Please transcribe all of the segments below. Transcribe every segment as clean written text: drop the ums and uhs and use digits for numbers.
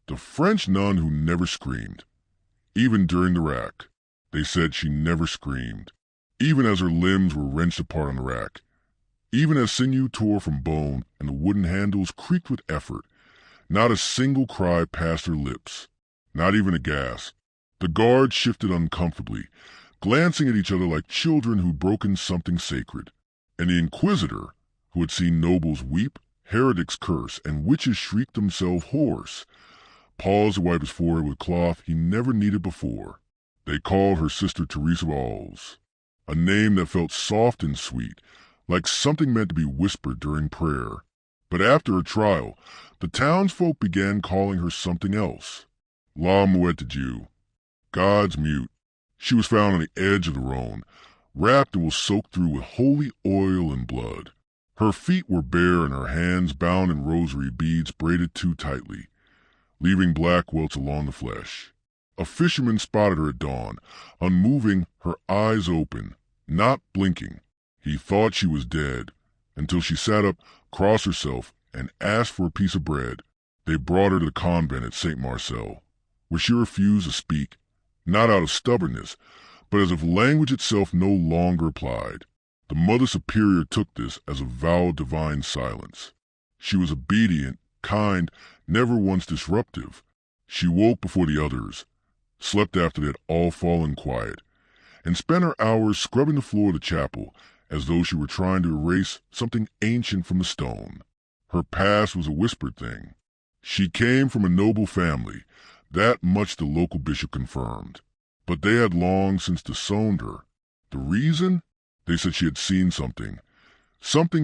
The French nun who never screamed. Even during the rack. They said she never screamed. Even as her limbs were wrenched apart on the rack. Even as sinew tore from bone and the wooden handles creaked with effort, not a single cry passed her lips. Not even a gasp. The guards shifted uncomfortably, glancing at each other like children who'd broken something sacred. And the Inquisitor, who had seen nobles weep, heretics curse, and witches shriek themselves hoarse, paused to wipe his forehead with cloth he never needed before. They called her Sister Thérèse of Alls, a name that felt soft and sweet, like something meant to be whispered during prayer. But after her trial, the townsfolk began calling her something else. La Muette de Dieu, God's mute. She was found on the edge of the Rhone, wrapped and was soaked through with holy oil and blood. Her feet were bare and her hands bound in rosary beads braided too tightly, leaving black welts along the flesh. A fisherman spotted her at dawn, unmoving, her eyes open, not blinking. He thought she was dead, until she sat up, crossed herself, and asked for a piece of bread. They brought her to the convent at St. Marcel, where she refused to speak, not out of stubbornness, but as if language itself no longer applied. The Mother Superior took this as a vow of divine silence. She was obedient, kind, never once disruptive. She woke before the others, slept after they had all fallen quiet, and spent her hours scrubbing the floor of the chapel as though she were trying to erase something ancient from the stone. Her past was a whispered thing. She came from a noble family, that much the local bishop confirmed. But they had long since disowned her. The reason? They said she had seen something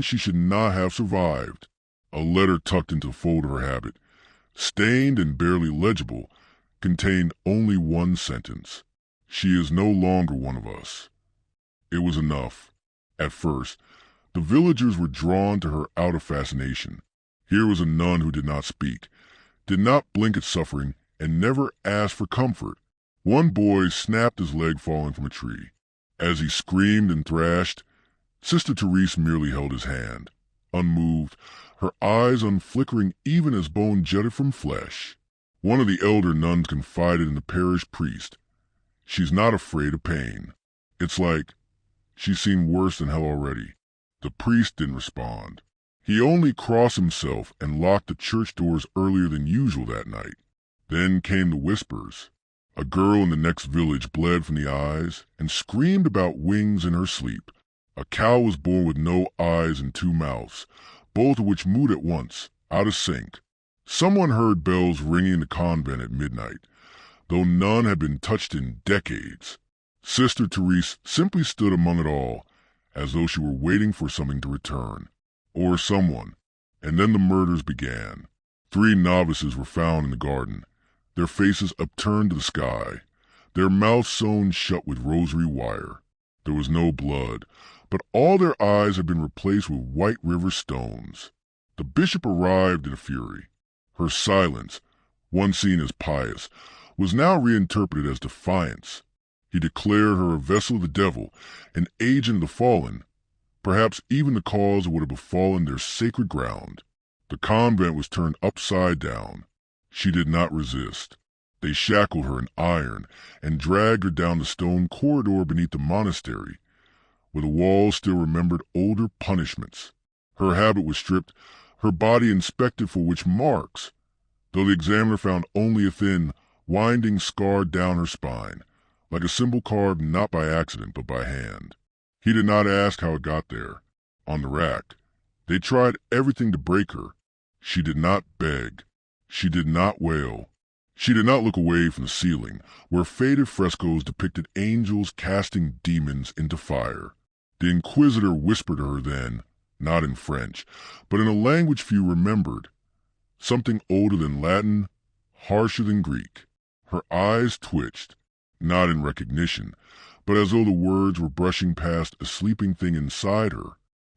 she should not have survived. A letter tucked into the fold of her habit, stained and barely legible, contained only one sentence. She is no longer one of us. It was enough. At first, the villagers were drawn to her out of fascination. Here was a nun who did not speak, did not blink at suffering, and never asked for comfort. One boy snapped his leg falling from a tree. As he screamed and thrashed, Sister Thérèse merely held his hand, unmoved, her eyes unflickering even as bone jutted from flesh. One of the elder nuns confided in the parish priest, "She's not afraid of pain. It's like she's seen worse than hell already." The priest didn't respond. He only crossed himself and locked the church doors earlier than usual that night. Then came the whispers. A girl in the next village bled from the eyes and screamed about wings in her sleep. A cow was born with no eyes and two mouths, both of which mooed at once, out of sync. Someone heard bells ringing in the convent at midnight, though none had been touched in decades. Sister Thérèse simply stood among it all, as though she were waiting for something to return, or someone. And then the murders began. 3 novices were found in the garden, their faces upturned to the sky, their mouths sewn shut with rosary wire. There was no blood, but all their eyes had been replaced with white river stones. The bishop arrived in a fury. Her silence, once seen as pious, was now reinterpreted as defiance. He declared her a vessel of the devil, an agent of the fallen, perhaps even the cause of what had befallen their sacred ground. The convent was turned upside down. She did not resist. They shackled her in iron and dragged her down the stone corridor beneath the monastery, where the walls still remembered older punishments. Her habit was stripped, her body inspected for witch marks, though the examiner found only a thin, winding scar down her spine, like a symbol carved not by accident but by hand. He did not ask how it got there. On the rack, they tried everything to break her. She did not beg. She did not wail. She did not look away from the ceiling, where faded frescoes depicted angels casting demons into fire. The Inquisitor whispered to her then, not in French, but in a language few remembered, something older than Latin, harsher than Greek. Her eyes twitched, not in recognition, but as though the words were brushing past a sleeping thing inside her.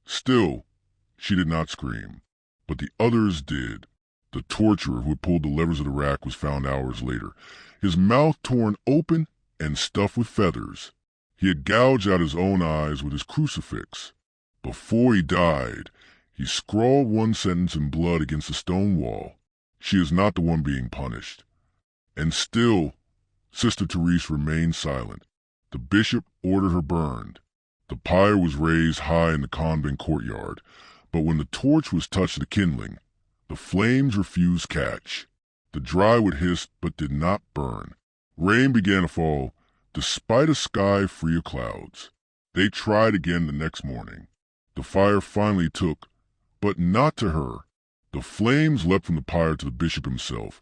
Still, she did not scream, but the others did. The torturer who had pulled the levers of the rack was found hours later, his mouth torn open and stuffed with feathers. He had gouged out his own eyes with his crucifix. Before he died, he scrawled one sentence in blood against the stone wall. She is not the one being punished. And still, Sister Thérèse remained silent. The bishop ordered her burned. The pyre was raised high in the convent courtyard, but when the torch was touched to the kindling, the flames refused catch. The dry wood hissed but did not burn. Rain began to fall, despite a sky free of clouds. They tried again the next morning. The fire finally took, but not to her. The flames leapt from the pyre to the bishop himself,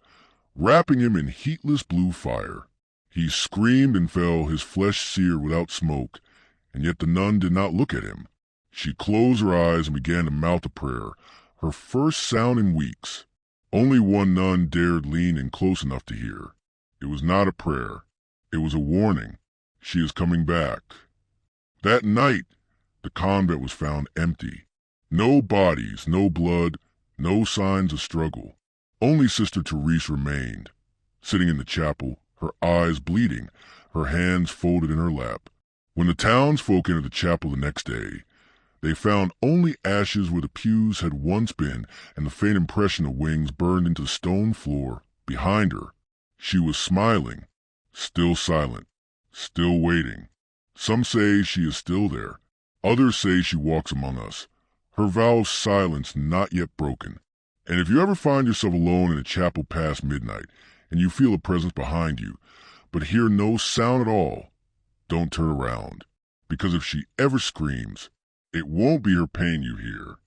wrapping him in heatless blue fire. He screamed and fell, his flesh seared without smoke, and yet the nun did not look at him. She closed her eyes and began to mouth a prayer, her first sound in weeks. Only one nun dared lean in close enough to hear. It was not a prayer. It was a warning. She is coming back. That night, the convent was found empty. No bodies, no blood, no signs of struggle. Only Sister Thérèse remained, sitting in the chapel, her eyes bleeding, her hands folded in her lap. When the townsfolk entered the chapel the next day, they found only ashes where the pews had once been and the faint impression of wings burned into the stone floor behind her. She was smiling, still silent, still waiting. Some say she is still there. Others say she walks among us, her vow of silence not yet broken. And if you ever find yourself alone in a chapel past midnight, and you feel a presence behind you, but hear no sound at all, don't turn around, because if she ever screams, it won't be her pain you hear.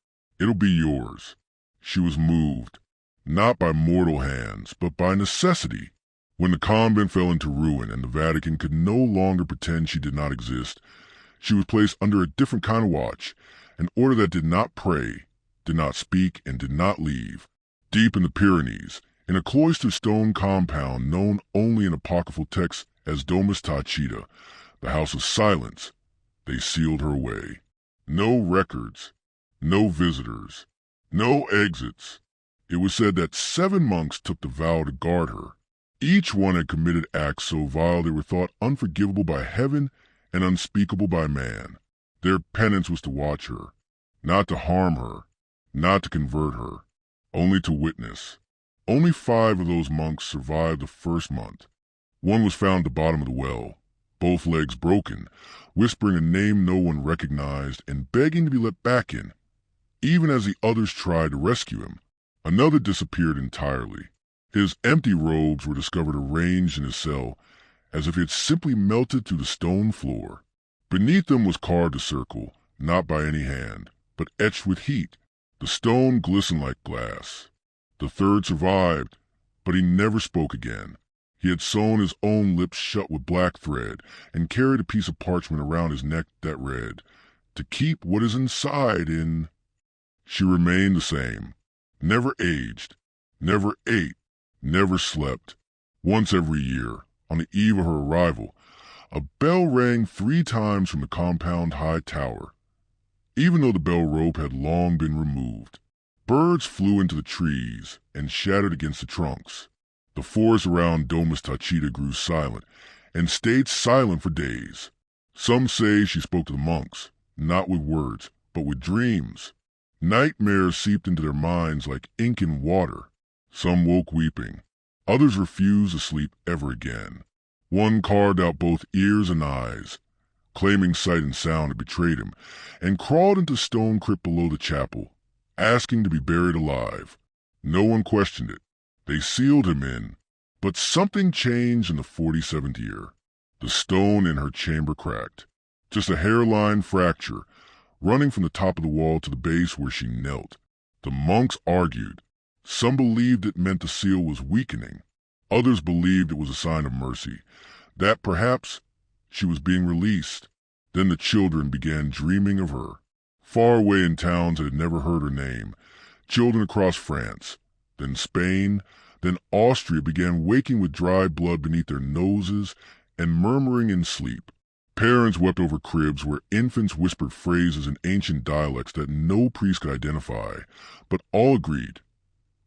It'll be yours. She was moved, not by mortal hands, but by necessity. When the convent fell into ruin and the Vatican could no longer pretend she did not exist, she was placed under a different kind of watch, an order that did not pray, did not speak, and did not leave. Deep in the Pyrenees, in a cloistered stone compound known only in apocryphal texts as Domus Tacita, the house of silence, they sealed her away. No records, no visitors, no exits. It was said that 7 monks took the vow to guard her. Each one had committed acts so vile they were thought unforgivable by heaven and unspeakable by man. Their penance was to watch her, not to harm her, not to convert her, only to witness. Only 5 of those monks survived the first month. One was found at the bottom of the well, both legs broken, whispering a name no one recognized and begging to be let back in. Even as the others tried to rescue him, another disappeared entirely. His empty robes were discovered arranged in his cell, as if he had simply melted through the stone floor. Beneath them was carved a circle, not by any hand, but etched with heat. The stone glistened like glass. The third survived, but he never spoke again. He had sewn his own lips shut with black thread and carried a piece of parchment around his neck that read, "To keep what is inside in." She remained the same, never aged, never ate, never slept. Once every year, on the eve of her arrival, a bell rang 3 times from the compound high tower. Even though the bell rope had long been removed, birds flew into the trees and shattered against the trunks. The forest around Domus Tacita grew silent, and stayed silent for days. Some say she spoke to the monks, not with words, but with dreams. Nightmares seeped into their minds like ink in water. Some woke weeping. Others refused to sleep ever again. One carved out both ears and eyes, claiming sight and sound had betrayed him, and crawled into the stone crypt below the chapel, asking to be buried alive. No one questioned it. They sealed him in, but something changed in the 47th year. The stone in her chamber cracked. Just a hairline fracture, running from the top of the wall to the base where she knelt. The monks argued. Some believed it meant the seal was weakening. Others believed it was a sign of mercy, that perhaps she was being released. Then the children began dreaming of her. Far away in towns that had never heard her name, children across France, then Spain, then Austria began waking with dry blood beneath their noses and murmuring in sleep. Parents wept over cribs where infants whispered phrases in ancient dialects that no priest could identify, but all agreed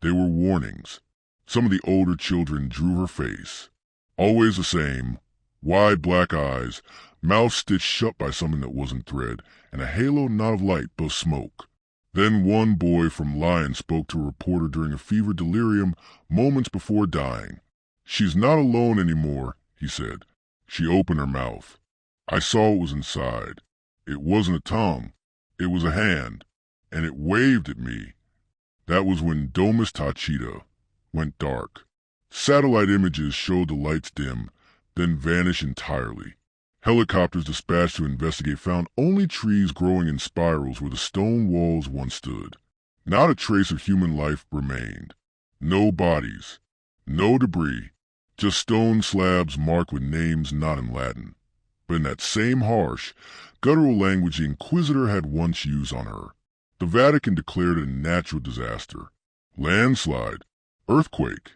they were warnings. Some of the older children drew her face. Always the same, wide black eyes, mouth stitched shut by something that wasn't thread, and a halo not of light but smoke. Then one boy from Lyon spoke to a reporter during a fever delirium moments before dying. "She's not alone anymore," he said. "She opened her mouth. I saw what was inside. It wasn't a tongue. It was a hand, and it waved at me." That was when Domus Tachita went dark. Satellite images showed the lights dim, then vanish entirely. Helicopters dispatched to investigate found only trees growing in spirals where the stone walls once stood. Not a trace of human life remained. No bodies, no debris, just stone slabs marked with names not in Latin, but in that same harsh, guttural language the Inquisitor had once used on her. The Vatican declared it a natural disaster. Landslide, earthquake,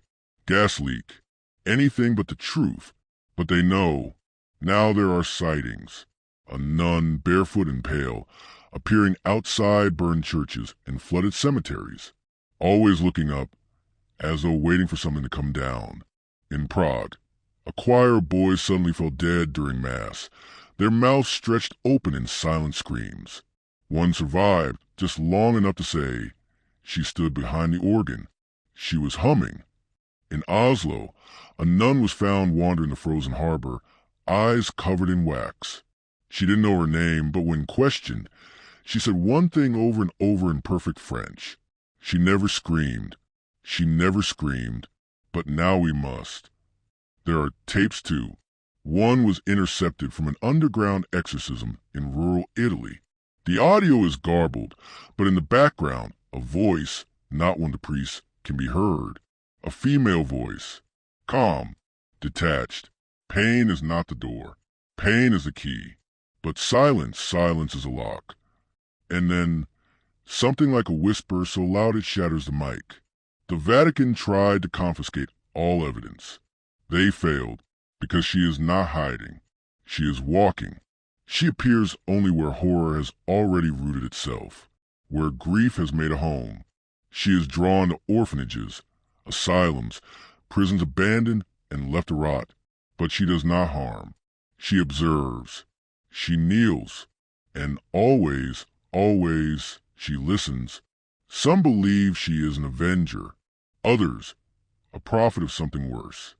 gas leak, anything but the truth. But they know. Now there are sightings. A nun, barefoot and pale, appearing outside burned churches and flooded cemeteries, always looking up, as though waiting for something to come down. In Prague, a choir of boys suddenly fell dead during Mass, their mouths stretched open in silent screams. One survived just long enough to say she stood behind the organ. She was humming. In Oslo, a nun was found wandering the frozen harbor, eyes covered in wax. She didn't know her name, but when questioned, she said one thing over and over in perfect French. She never screamed. She never screamed, but now we must. There are tapes too. One was intercepted from an underground exorcism in rural Italy. The audio is garbled, but in the background, a voice, not one of the priests, can be heard. A female voice, calm, detached. Pain is not the door. Pain is the key. But silence is a lock. And then, something like a whisper so loud it shatters the mic. The Vatican tried to confiscate all evidence. They failed, because she is not hiding. She is walking. She appears only where horror has already rooted itself, where grief has made a home. She is drawn to orphanages, asylums, prisons abandoned and left to rot. But she does not harm. She observes. She kneels. And always she listens. Some believe she is an avenger. Others, a prophet of something worse.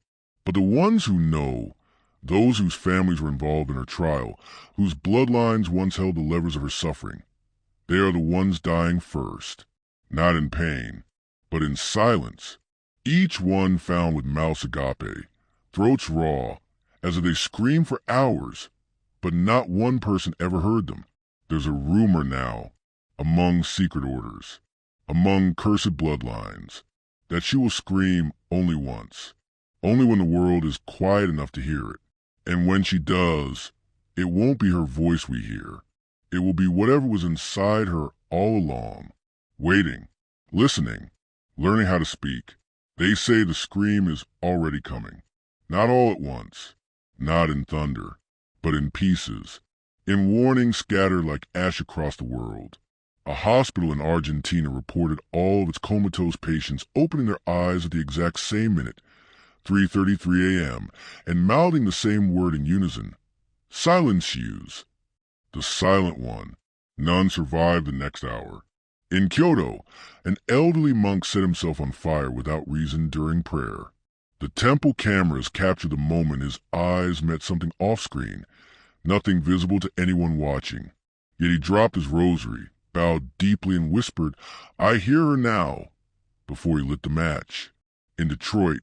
But the ones who know, those whose families were involved in her trial, whose bloodlines once held the levers of her suffering, they are the ones dying first. Not in pain, but in silence. Each one found with mouths agape, throats raw, as if they screamed for hours, but not one person ever heard them. There's a rumor now, among secret orders, among cursed bloodlines, that she will scream only once, only when the world is quiet enough to hear it. And when she does, it won't be her voice we hear. It will be whatever was inside her all along, waiting, listening, learning how to speak. They say the scream is already coming. Not all at once, not in thunder, but in pieces, in warnings scattered like ash across the world. A hospital in Argentina reported all of its comatose patients opening their eyes at the exact same minute, 3:33 a.m., and mouthing the same word in unison. Silence use. The silent one. None survived the next hour. In Kyoto, an elderly monk set himself on fire without reason during prayer. The temple cameras captured the moment his eyes met something off-screen, nothing visible to anyone watching. Yet he dropped his rosary, bowed deeply and whispered, "I hear her now," before he lit the match. In Detroit,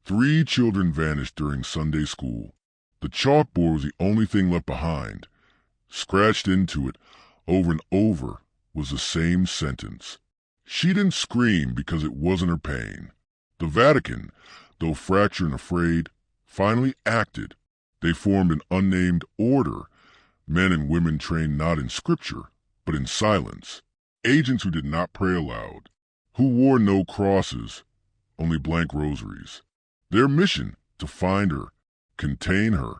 3 children vanished during Sunday school. The chalkboard was the only thing left behind. Scratched into it, over and over, was the same sentence. She didn't scream because it wasn't her pain. The Vatican, though fractured and afraid, finally acted. They formed an unnamed order, men and women trained not in scripture, but in silence. Agents who did not pray aloud, who wore no crosses, only blank rosaries. Their mission, to find her, contain her,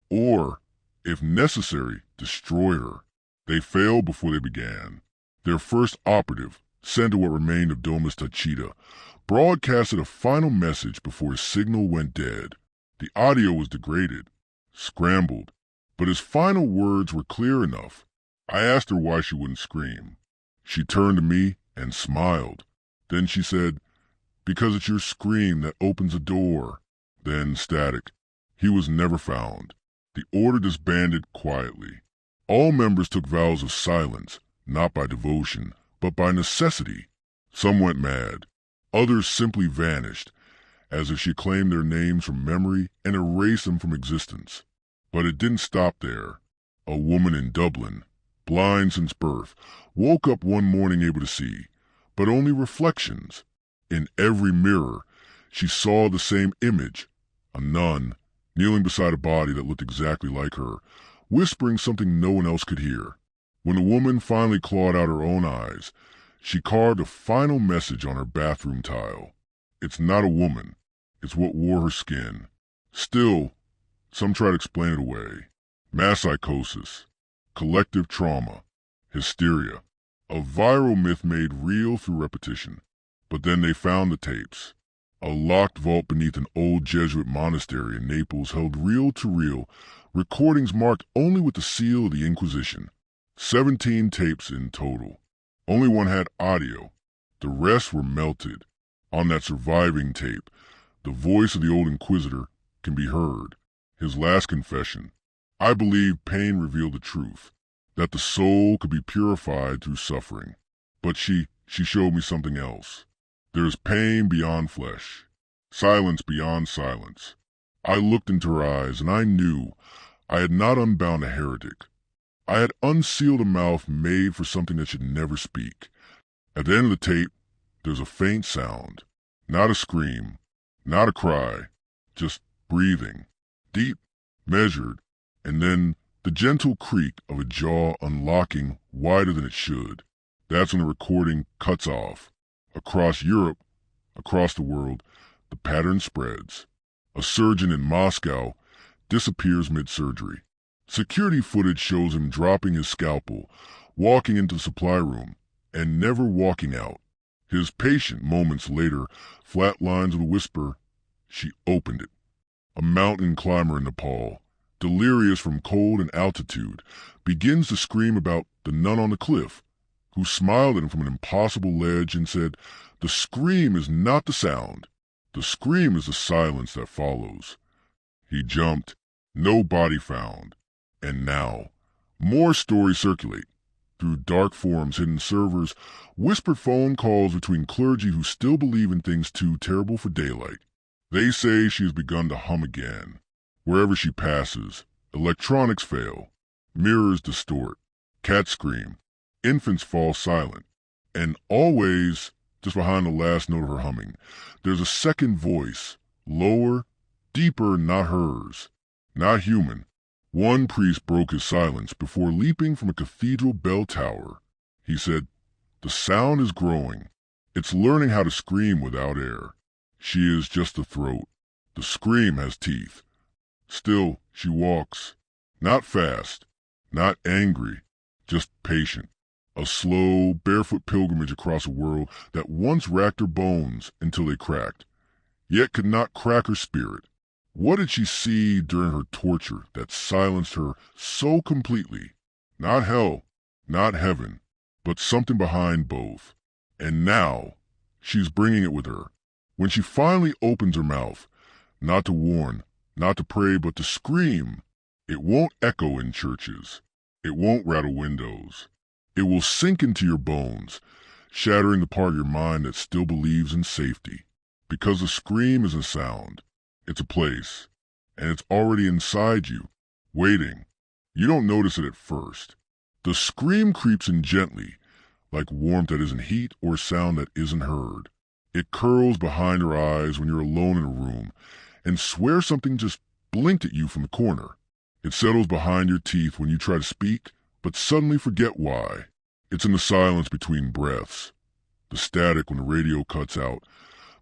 or, if necessary, destroy her. They failed before they began. Their first operative, sent to what remained of Domus Tachita, broadcasted a final message before his signal went dead. The audio was degraded, scrambled, but his final words were clear enough. I asked her why she wouldn't scream. She turned to me and smiled. Then she said, "Because it's your scream that opens a door." Then static. He was never found. The order disbanded quietly. All members took vows of silence, not by devotion, but by necessity. Some went mad. Others simply vanished, as if she claimed their names from memory and erased them from existence. But it didn't stop there. A woman in Dublin, blind since birth, woke up one morning able to see, but only reflections. In every mirror, she saw the same image, a nun, kneeling beside a body that looked exactly like her, whispering something no one else could hear. When the woman finally clawed out her own eyes, she carved a final message on her bathroom tile. It's not a woman. It's what wore her skin. Still, some try to explain it away. Mass psychosis, collective trauma, hysteria, a viral myth made real through repetition. But then they found the tapes. A locked vault beneath an old Jesuit monastery in Naples held reel-to-reel recordings marked only with the seal of the Inquisition. 17 tapes in total. Only one had audio. The rest were melted. On that surviving tape, the voice of the old Inquisitor can be heard. His last confession. I believe pain revealed the truth, that the soul could be purified through suffering. But she showed me something else. There is pain beyond flesh, silence beyond silence. I looked into her eyes, and I knew I had not unbound a heretic. I had unsealed a mouth made for something that should never speak. At the end of the tape, there's a faint sound. Not a scream, not a cry, just breathing. Deep, measured, and then the gentle creak of a jaw unlocking wider than it should. That's when the recording cuts off. Across Europe, across the world, the pattern spreads. A surgeon in Moscow disappears mid-surgery. Security footage shows him dropping his scalpel, walking into the supply room, and never walking out. His patient, moments later, flatlines with a whisper, "She opened it." A mountain climber in Nepal, delirious from cold and altitude, begins to scream about the nun on the cliff, who smiled at him from an impossible ledge and said, "The scream is not the sound. The scream is the silence that follows." He jumped, no body found. And now, more stories circulate. Through dark forums, hidden servers, whispered phone calls between clergy who still believe in things too terrible for daylight. They say she has begun to hum again. Wherever she passes, electronics fail, mirrors distort, cats scream, infants fall silent, and always, just behind the last note of her humming, there's a second voice, lower, deeper, not hers, not human. One priest broke his silence before leaping from a cathedral bell tower. He said, "The sound is growing. It's learning how to scream without air. She is just the throat. The scream has teeth." Still, she walks. Not fast, not angry, just patient. A slow, barefoot pilgrimage across a world that once racked her bones until they cracked, yet could not crack her spirit. What did she see during her torture that silenced her so completely? Not hell, not heaven, but something behind both. And now, she's bringing it with her. When she finally opens her mouth, not to warn, not to pray, but to scream, it won't echo in churches. It won't rattle windows. It will sink into your bones, shattering the part of your mind that still believes in safety. Because a scream is a sound. It's a place, and it's already inside you, waiting. You don't notice it at first. The scream creeps in gently, like warmth that isn't heat or sound that isn't heard. It curls behind her eyes when you're alone in a room and swears something just blinked at you from the corner. It settles behind your teeth when you try to speak, but suddenly forget why. It's in the silence between breaths, the static when the radio cuts out,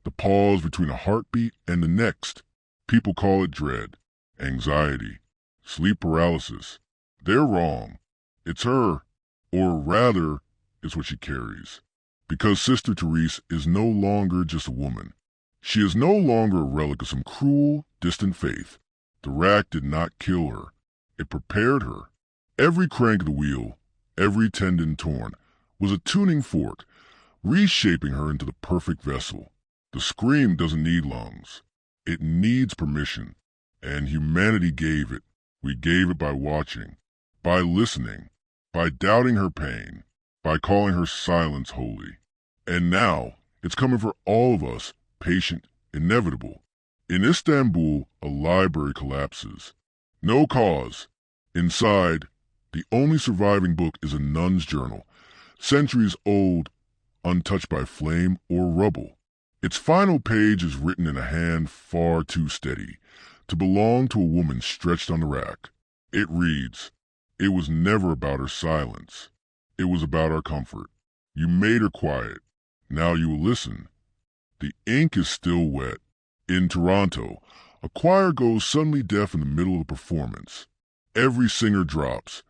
the pause between a heartbeat and the next. People call it dread, anxiety, sleep paralysis. They're wrong. It's her, or rather, it's what she carries. Because Sister Thérèse is no longer just a woman. She is no longer a relic of some cruel, distant faith. The rack did not kill her. It prepared her. Every crank of the wheel, every tendon torn, was a tuning fork, reshaping her into the perfect vessel. The scream doesn't need lungs. It needs permission. And humanity gave it. We gave it by watching, by listening, by doubting her pain, by calling her silence holy. And now, it's coming for all of us, patient, inevitable. In Istanbul, a library collapses. No cause. Inside, the only surviving book is a nun's journal, centuries old, untouched by flame or rubble. Its final page is written in a hand far too steady to belong to a woman stretched on the rack. It reads, "It was never about her silence. It was about our comfort. You made her quiet. Now you will listen." The ink is still wet. In Toronto, a choir goes suddenly deaf in the middle of a performance. Every singer drops,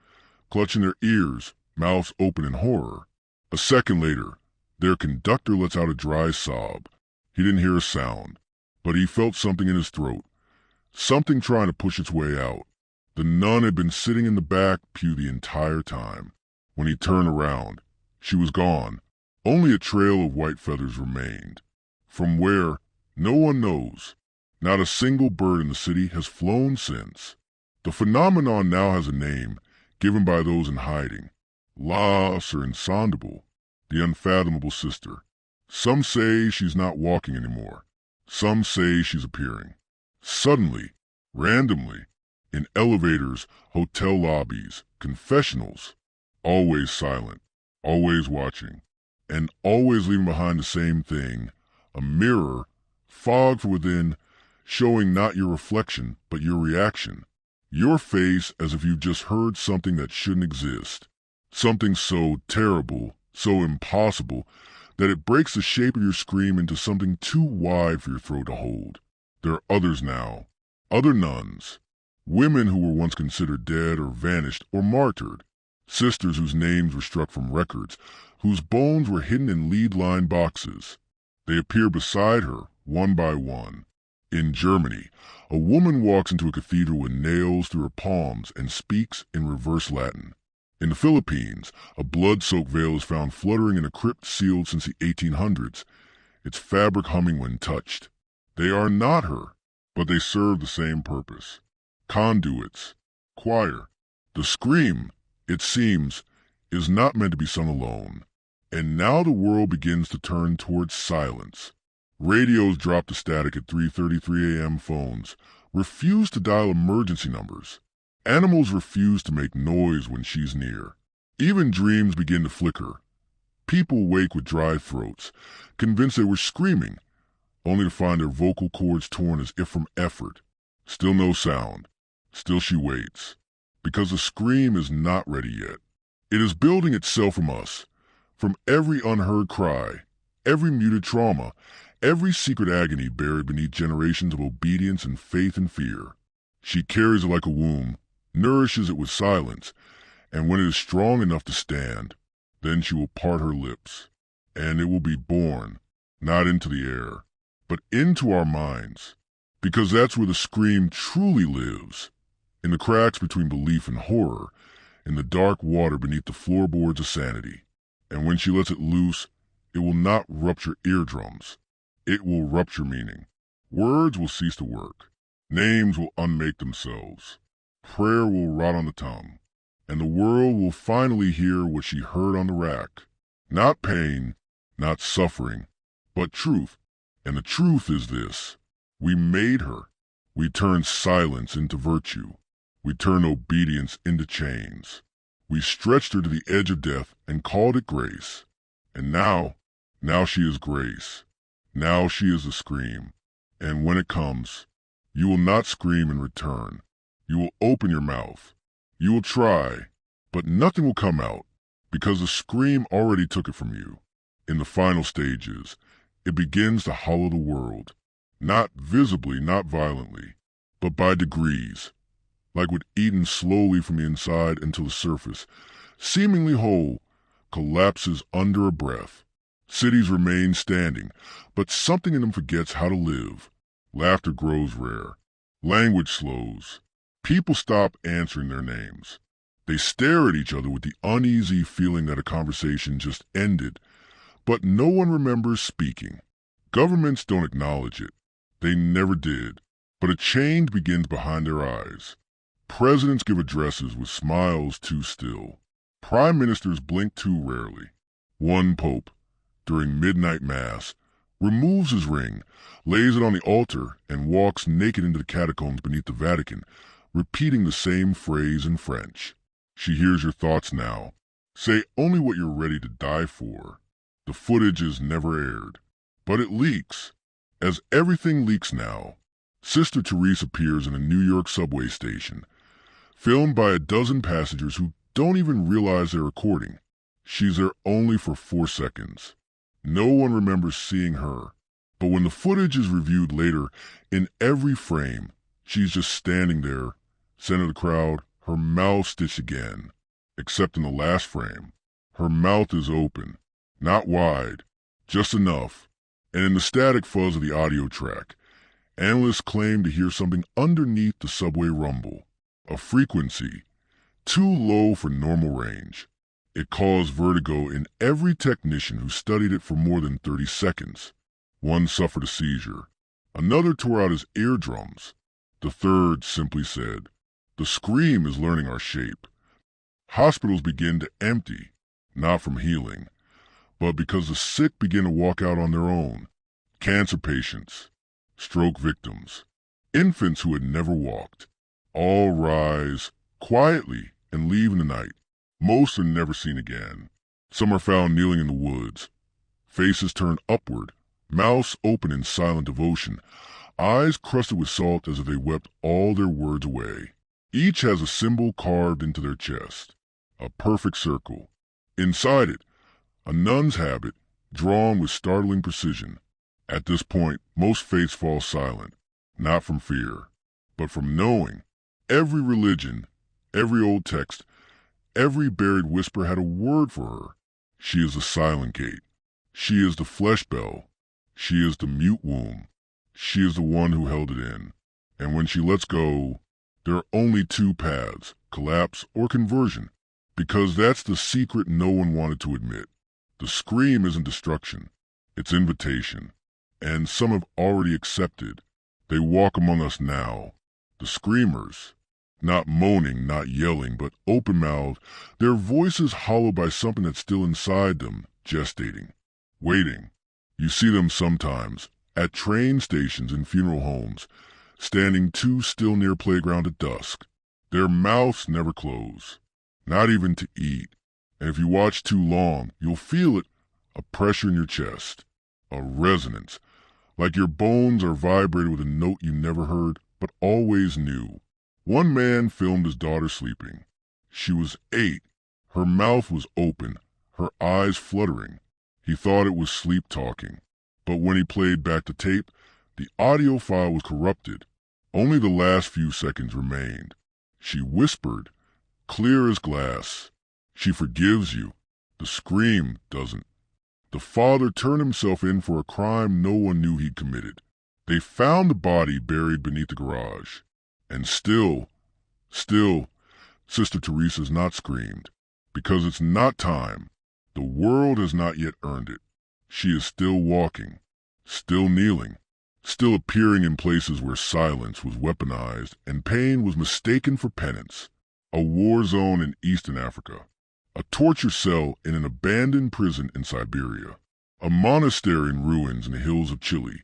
clutching their ears, mouths open in horror. A second later, their conductor lets out a dry sob. He didn't hear a sound, but he felt something in his throat, something trying to push its way out. The nun had been sitting in the back pew the entire time. When he turned around, she was gone. Only a trail of white feathers remained. From where, no one knows. Not a single bird in the city has flown since. The phenomenon now has a name, given by those in hiding. Lost or insondable, the unfathomable sister. Some say she's not walking anymore. Some say she's appearing. Suddenly, randomly, in elevators, hotel lobbies, confessionals. Always silent, always watching, and always leaving behind the same thing, a mirror, fog from within, showing not your reflection, but your reaction. Your face as if you've just heard something that shouldn't exist. Something so terrible, so impossible, that it breaks the shape of your scream into something too wide for your throat to hold. There are others now, other nuns, women who were once considered dead or vanished or martyred, sisters whose names were struck from records, whose bones were hidden in lead-lined boxes. They appear beside her, one by one. In Germany, a woman walks into a cathedral with nails through her palms and speaks in reverse Latin. In the Philippines, a blood-soaked veil is found fluttering in a crypt sealed since the 1800s, its fabric humming when touched. They are not her, but they serve the same purpose. Conduits, choir. The scream, it seems, is not meant to be sung alone. And now the world begins to turn towards silence. Radios drop the static at 3:33 a.m. Phones refuse to dial emergency numbers. Animals refuse to make noise when she's near. Even dreams begin to flicker. People wake with dry throats, convinced they were screaming, only to find their vocal cords torn as if from effort. Still no sound. Still she waits. Because the scream is not ready yet. It is building itself from us, from every unheard cry, every muted trauma, every secret agony buried beneath generations of obedience and faith and fear. She carries it like a womb, nourishes it with silence, and when it is strong enough to stand, then she will part her lips, and it will be born, not into the air, but into our minds, because that's where the scream truly lives, in the cracks between belief and horror, in the dark water beneath the floorboards of sanity. And when she lets it loose, it will not rupture eardrums. It will rupture meaning. Words will cease to work. Names will unmake themselves. Prayer will rot on the tongue. And the world will finally hear what she heard on the rack. Not pain, not suffering, but truth. And the truth is this. We made her. We turned silence into virtue. We turned obedience into chains. We stretched her to the edge of death and called it grace. And now she is grace. Now she is a scream. And when it comes, you will not scream in return. You will open your mouth. You will try, but nothing will come out, because the scream already took it from you. In the final stages, it begins to hollow the world, not visibly, not violently, but by degrees, like what eaten slowly from the inside until the surface, seemingly whole, collapses under a breath. Cities remain standing, but something in them forgets how to live. Laughter grows rare. Language slows. People stop answering their names. They stare at each other with the uneasy feeling that a conversation just ended, but no one remembers speaking. Governments don't acknowledge it. They never did. But a change begins behind their eyes. Presidents give addresses with smiles too still. Prime ministers blink too rarely. One pope, during midnight mass, removes his ring, lays it on the altar, and walks naked into the catacombs beneath the Vatican, repeating the same phrase in French. She hears your thoughts now. Say only what you're ready to die for. The footage is never aired. But it leaks. As everything leaks now, Sister Thérèse appears in a New York subway station, filmed by a dozen passengers who don't even realize they're recording. She's there only for 4 seconds. No one remembers seeing her, but when the footage is reviewed later, in every frame, she's just standing there, center of the crowd, her mouth stitched again. Except in the last frame, her mouth is open, not wide, just enough, and in the static fuzz of the audio track, analysts claim to hear something underneath the subway rumble, a frequency too low for normal range. It caused vertigo in every technician who studied it for more than 30 seconds. One suffered a seizure. Another tore out his eardrums. The third simply said, "The scream is learning our shape." Hospitals begin to empty, not from healing, but because the sick begin to walk out on their own. Cancer patients, stroke victims, infants who had never walked, all rise quietly and leave in the night. Most are never seen again. Some are found kneeling in the woods, faces turned upward, mouths open in silent devotion, eyes crusted with salt as if they wept all their words away. Each has a symbol carved into their chest, a perfect circle. Inside it, a nun's habit drawn with startling precision. At this point, most faiths fall silent, not from fear, but from knowing. Every religion, every old text, every buried whisper had a word for her. She is the silent gate. She is the flesh bell. She is the mute womb. She is the one who held it in. And when she lets go, there are only 2 paths, collapse or conversion, because that's the secret no one wanted to admit. The scream isn't destruction, it's invitation. And some have already accepted. They walk among us now. The screamers. Not moaning, not yelling, but open-mouthed, their voices hollowed by something that's still inside them, gestating, waiting. You see them sometimes, at train stations and funeral homes, standing too still near playground at dusk. Their mouths never close, not even to eat. And if you watch too long, you'll feel it, a pressure in your chest, a resonance, like your bones are vibrated with a note you never heard, but always knew. One man filmed his daughter sleeping. She was 8. Her mouth was open, her eyes fluttering. He thought it was sleep talking. But when he played back the tape, the audio file was corrupted. Only the last few seconds remained. She whispered, clear as glass, "She forgives you." The scream doesn't. The father turned himself in for a crime no one knew he'd committed. They found the body buried beneath the garage. And still, Sister Thérèse has not screamed, because it's not time. The world has not yet earned it. She is still walking, still kneeling, still appearing in places where silence was weaponized and pain was mistaken for penance. A war zone in Eastern Africa, a torture cell in an abandoned prison in Siberia, a monastery in ruins in the hills of Chile,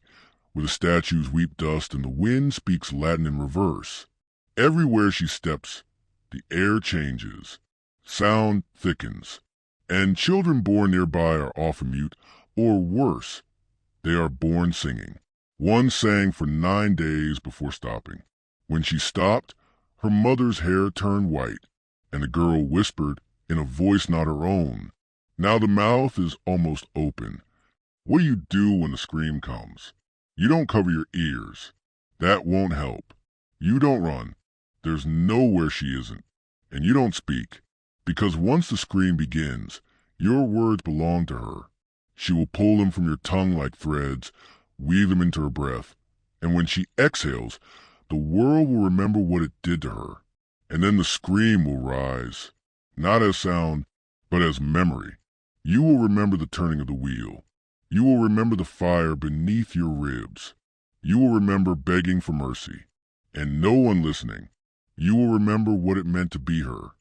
where the statues weep dust and the wind speaks Latin in reverse. Everywhere she steps, the air changes, sound thickens, and children born nearby are often mute, or worse, they are born singing. One sang for 9 days before stopping. When she stopped, her mother's hair turned white, and the girl whispered in a voice not her own. Now the mouth is almost open. What do when the scream comes? You don't cover your ears. That won't help. You don't run. There's nowhere she isn't. And you don't speak, because once the scream begins, your words belong to her. She will pull them from your tongue like threads, weave them into her breath, and when she exhales, the world will remember what it did to her, and then the scream will rise, not as sound, but as memory. You will remember the turning of the wheel. You will remember the fire beneath your ribs. You will remember begging for mercy, and no one listening. You will remember what it meant to be her.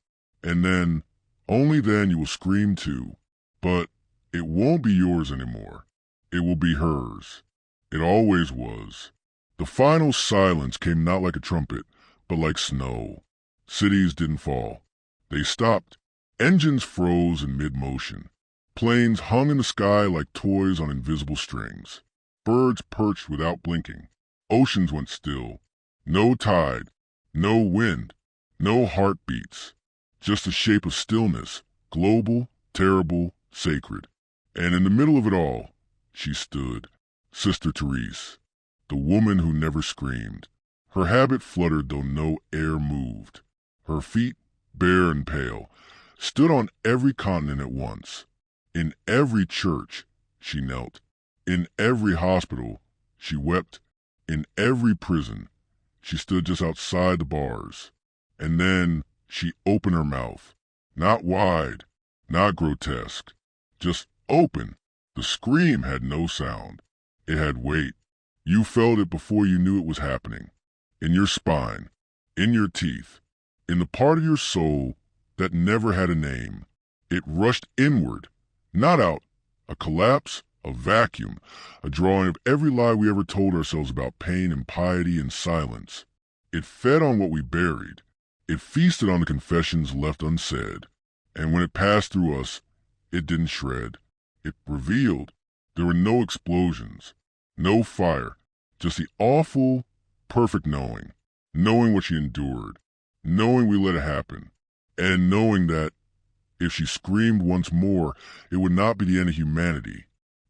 And then, only then you will scream too. But it won't be yours anymore. It will be hers. It always was. The final silence came not like a trumpet, but like snow. Cities didn't fall. They stopped. Engines froze in mid-motion. Planes hung in the sky like toys on invisible strings. Birds perched without blinking. Oceans went still. No tide, no wind, no heartbeats. Just a shape of stillness, global, terrible, sacred. And in the middle of it all, she stood, Sister Thérèse, the woman who never screamed. Her habit fluttered though no air moved. Her feet, bare and pale, stood on every continent at once. In every church, she knelt. In every hospital, she wept. In every prison, she stood just outside the bars. And then she opened her mouth. Not wide, not grotesque, just open. The scream had no sound. It had weight. You felt it before you knew it was happening. In your spine, in your teeth, in the part of your soul that never had a name. It rushed inward, not out. A collapse, a vacuum, a drawing of every lie we ever told ourselves about pain and piety and silence. It fed on what we buried. It feasted on the confessions left unsaid. And when it passed through us, it didn't shred. It revealed. There were no explosions, no fire, just the awful, perfect knowing. Knowing what she endured, knowing we let it happen, and knowing that if she screamed once more, it would not be the end of humanity.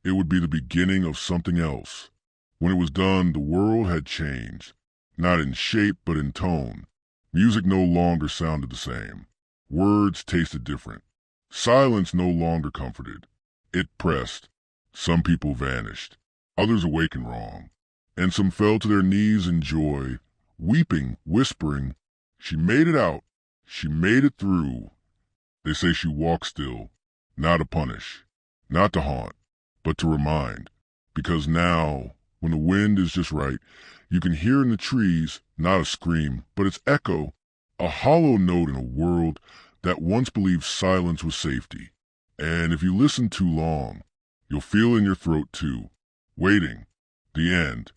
It would be the beginning of something else. When it was done, the world had changed, not in shape but in tone. Music no longer sounded the same. Words tasted different. Silence no longer comforted. It pressed. Some people vanished. Others awakened wrong. And some fell to their knees in joy, weeping, whispering, "She made it out. She made it through." They say she walked still, not to punish, not to haunt, but to remind. Because now, when the wind is just right, you can hear in the trees, not a scream, but its echo, a hollow note in a world that once believed silence was safety. And if you listen too long, you'll feel in your throat too, waiting, the end.